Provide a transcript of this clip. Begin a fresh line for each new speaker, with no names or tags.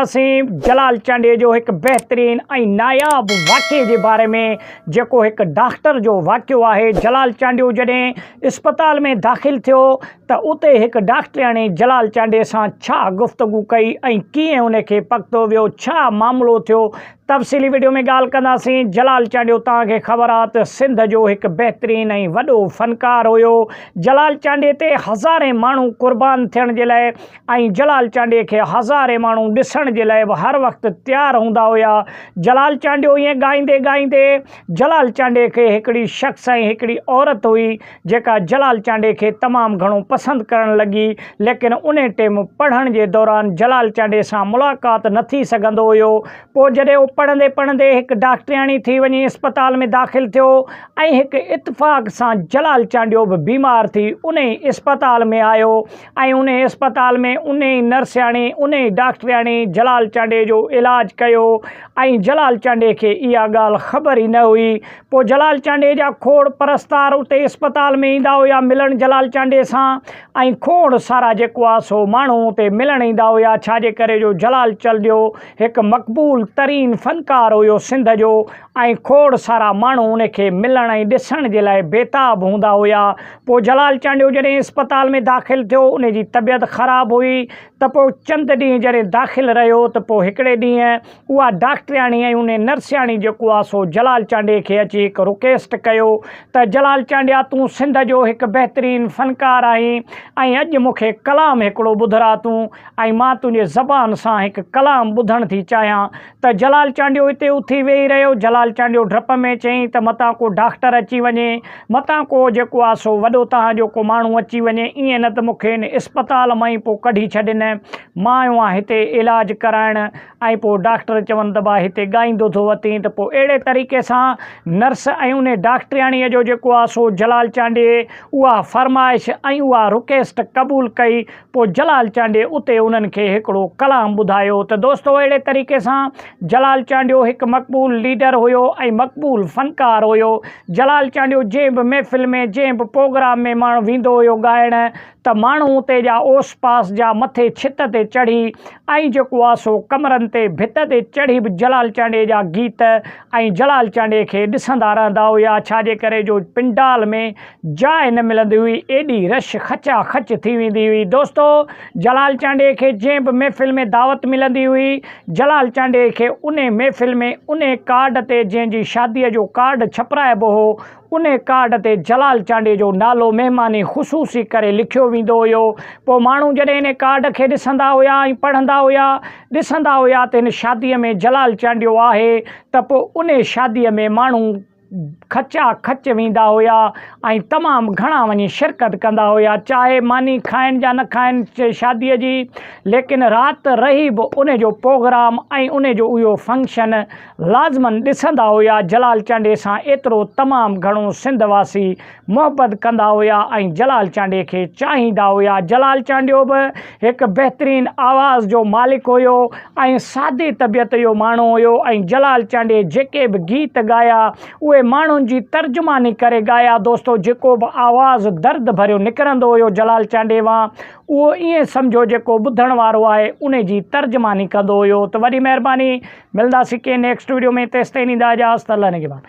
असीं जलाल चांडे जो एक बेहतरीन नायाब वाक़े के बारे में जो एक डॉक्टर जो वाक़ो है। जलाल चांडियो जडें अस्पताल में दाखिल थो तो उते एक डॉक्टराणी जलाल चांडे से छा गुफ्तगू कई किएं उनके पकतो वियो, छा मामलो थो, तफ़सीली वीडियो में गाल कंदासीं। जलाल चांडियो तव्हांखे ख़बर आहे त सिंध जो एक बेहतरीन वॾो फ़नकार हुयो। जलाल चांडे ते हज़ारे माण्हू क़ुर्बान थियण जे लाइ जलाल चांडे के हज़ारे माण्हू ॾिसण जे लाइ हर वक्त तैयार हूंदा हुया। जलाल चांडियो ये गाईंदे गाईंदे जलाल चांडे के हिकिड़ी शख़्स हिकिड़ी औरत हुई जेका जलाल चांडे के तमाम घणो पसंद करण लगी, लेकिन उन टाइम पढ़ण जे दौरान जलाल चांडे से मुलाक़ात न थी सघंदो हुयो। पोइ जॾहिं पढ़ंदे पढ़ंदे एक डॉक्टराणी थी वही अस्पताल में दाखिल थो एक इत्तफ़ाक़ से जलाल चांडियो भी बीमार थी उन अस्पताल में आयो। उन अस्पताल में उन नर्सियाणी उन डॉक्टराणी जलाल चांडे जो इलाज कियो। जलाल चांडे के इहा गाल ख़बर ही न हुई। पो जलाल चांडे जा खोड़ परस्तार उते अस्पताल में ईंदा हुआ मिलन जलाल चांडे से। खोड़ सारा जो आ सो माण्हू उते मिलण ईंदा हुआ, छाजे करे जो जलाल चांडियो एक मक़बूल तरीन फ़नकार हुयो सिंध जो। खोड़ सारा माण्हू उनके मिलण ॾिसण जे लाइ बेताब हूंदा हुआ। पो जलाल चांडियो जॾहिं अस्पताल में दाखिल थो उन जी तबियत ख़राब हुई त पोइ चंद ॾींहं जॾहिं दाखिल रहियो त पोइ हिकिड़े ॾींहुं उहा डॉक्टराणी उन नर्सियाणी जेको आहे सो जलाल चांडे खे अची हिकु रिक्वेस्ट कयो त जलाल चांडिया तूं सिंध जो हिकु बेहतरीन फ़नकार आहीं अॼु मूंखे कलाम हिकिड़ो ॿुधरा तूं मां तुंहिंजे ज़बान सां हिकु कलाम ॿुधण थी चाहियां। त जलाल चांडियो हिते उथी वेही रहियो। जलाल चांडियो डप में चयईं त मतां को डॉक्टर अची वञे, मतां को जेको आहे सो वॾो तव्हांजो को माण्हू अची वञे, ईअं न त मूंखे इन अस्पताल मां ई पोइ कढी छॾनि, मां आयो आहियां हिते इलाज कराइण। पोइ डॉक्टर चवनि त भाउ हिते ॻाईंदो थो वती। त पोइ अहिड़े तरीक़े सां नर्स उन डॉक्टराणीअ जो जेको आहे सो जलाल चांडे उहा फरमाइश उहा रिक्वेस्ट क़बूल कई। पोइ जलाल चांडे उते उन्हनि खे हिकिड़ो कलाम ॿुधायो। त दोस्तो अहिड़े तरीक़े सां जलाल चांडियो एक मक़बूल लीडर हुयो मक़बूल फ़नकार हुयो। जलाल चांडियो जंहिं भी महफ़िल में जंहिं भी प्रोग्राम में माण्हू वेंदो हुयो ॻाइण त माण्हू उते जा ओस पास जा मथे छित ते चढ़ी जेको आहे सो कमरनि ते भित ते चढ़ी भी जलाल चांडे जा गीत जलाल चांडे के ॾिसंदा रहंदा हुया, छाजे करे जो पिंडाल में जाइ न मिलंदी हुई, एॾी रश खचा खच थी वेंदी हुई। दोस्तो जलाल चांडे के जंहिं भी महफ़िल में दावत मिलंदी हुई जलाल चांडे के उन महफ़िल में उन कार्ड ते जंहिंजी शादीअ जो कार्ड छपराइबो हो उन कार्ड ते जलाल चांडे जो नालो महिमानी ख़ुशूसी करे लिखियो वेंदो हुयो। पोइ माण्हू जॾहिं इन कार्ड खे ॾिसंदा हुया पढ़ंदा हुया ॾिसंदा हुया त इन शादीअ में जलाल चांडियो आहे त पोइ उन शादीअ में माण्हू खचा खच वेंदा हुया तमामु घणा वञी शिरकत कंदा हुया, चाहे मानी खाइनि या न खाइनि शादीअ जी, लेकिन राति रही बि उन जो प्रोग्राम उन जो उहो फंक्शन लाज़मन ॾिसंदा हुया। जलाल चांडे सां एतिरो तमामु घणो सिंधवासी मुहबत कंदा हुया जलाल चांडे खे चाहींदा हुया। जलाल चांडियो बि हिकु बहितरीन आवाज़ जो मालिक हुयो सादी तबियत जो माण्हू हुयो। जलाल चांडे जेके भी गीत गाया उहे माण्हुनि जी तर्जुमानी करे गाया। दोस्तो जेको भी आवाज़ दर्द भरियो निकिरंदो हुयो जलाल चांडे मां उहो ईअं सम्झो जेको ॿुधण वारो आहे उन जी तर्जुमानी कंदो हुयो। त वॾी महिरबानी, मिलंदासीं के नेक्स्ट वीडियो में, तेसिताईं ॾींदा इजाज़त, अल्लाह निगहबान।